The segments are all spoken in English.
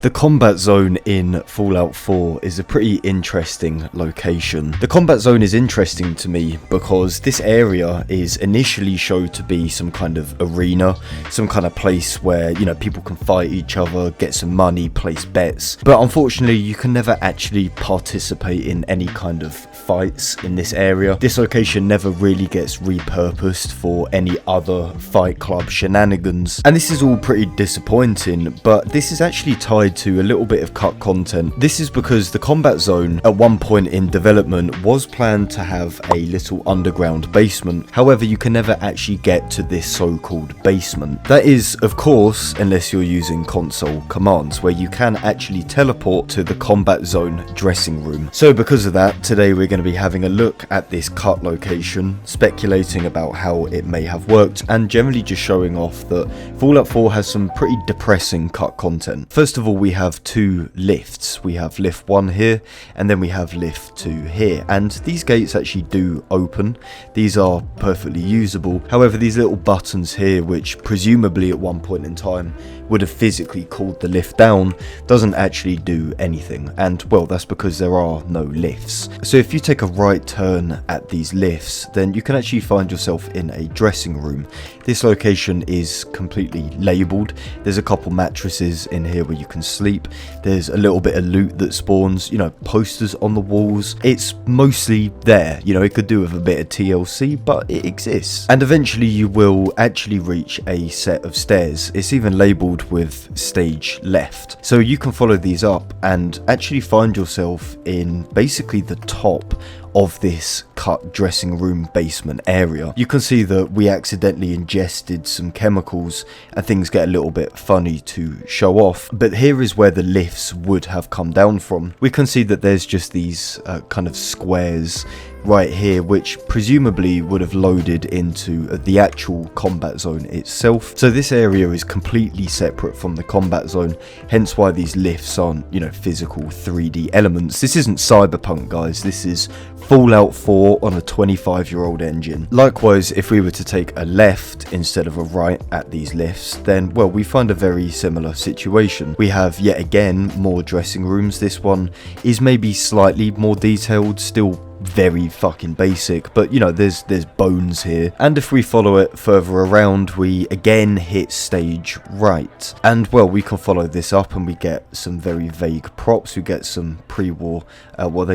The combat zone in Fallout 4 is a pretty interesting location. The combat zone is interesting to me because this area is initially shown to be some kind of arena, some kind of place where, people can fight each other, get some money, place bets. But unfortunately, you can never actually participate in any kind of fights in this area. This location never really gets repurposed for any other Fight Club shenanigans. And this is all pretty disappointing, but this is actually tied to a little bit of cut content. This is because the combat zone at one point in development was planned to have a little underground basement. However, you can never actually get to this so-called basement. That is, of course, unless you're using console commands, where you can actually teleport to the combat zone dressing room. So because of that, today we're going to be having a look at this cut location, speculating about how it may have worked, and generally just showing off that Fallout 4 has some pretty depressing cut content. First of all, we have two lifts. We have lift 1 here, and then we have lift 2 here, and these gates actually do open. These are perfectly usable. However, these little buttons here, which presumably at one point in time would have physically called the lift down, doesn't actually do anything, and well, that's because there are no lifts. So if you take a right turn at these lifts, then you can actually find yourself in a dressing room. This location is completely labelled. There's a couple mattresses in here where you can sleep. There's a little bit of loot that spawns, posters on the walls. It's mostly there, it could do with a bit of TLC, but it exists. And eventually you will actually reach a set of stairs. It's even labelled with stage left. So you can follow these up and actually find yourself in basically the top of this cut dressing room basement area. You can see that we accidentally ingested some chemicals and things get a little bit funny to show off, but here is where the lifts would have come down from. We can see that there's just these kind of squares right here, which presumably would have loaded into the actual combat zone itself. So this area is completely separate from the combat zone, hence why these lifts aren't, physical 3D elements. This isn't Cyberpunk, guys. This is Fallout 4 on a 25-year-old engine. Likewise, if we were to take a left instead of a right at these lifts, then, well, we find a very similar situation. We have, yet again, more dressing rooms. This one is maybe slightly more detailed, still very fucking basic, but there's bones here. And if we follow it further around, we again hit stage right, and well, we can follow this up and we get some very vague props. We get some pre-war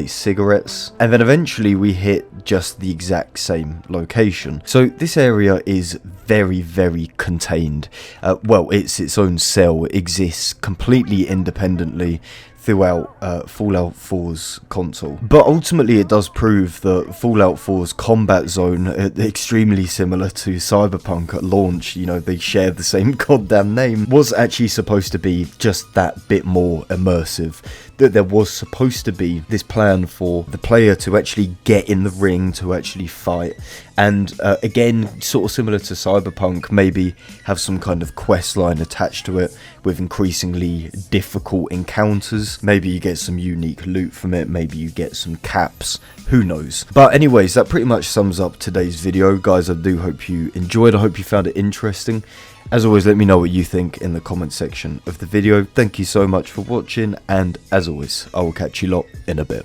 cigarettes, and then eventually we hit just the exact same location. So this area is very contained. Well, it's its own cell. It exists completely independently throughout Fallout 4's console. But ultimately it does prove that Fallout 4's combat zone, extremely similar to Cyberpunk at launch, they share the same goddamn name, was actually supposed to be just that bit more immersive. That there was supposed to be this plan for the player to actually get in the ring, to actually fight, and again, sort of similar to Cyberpunk, maybe have some kind of quest line attached to it with increasingly difficult encounters. Maybe you get some unique loot from it, maybe you get some caps, who knows. But anyways, that pretty much sums up today's video, guys. I do hope you enjoyed. I hope you found it interesting. As always, let me know what you think in the comment section of the video. Thank you so much for watching, and as always, I will catch you lot in a bit.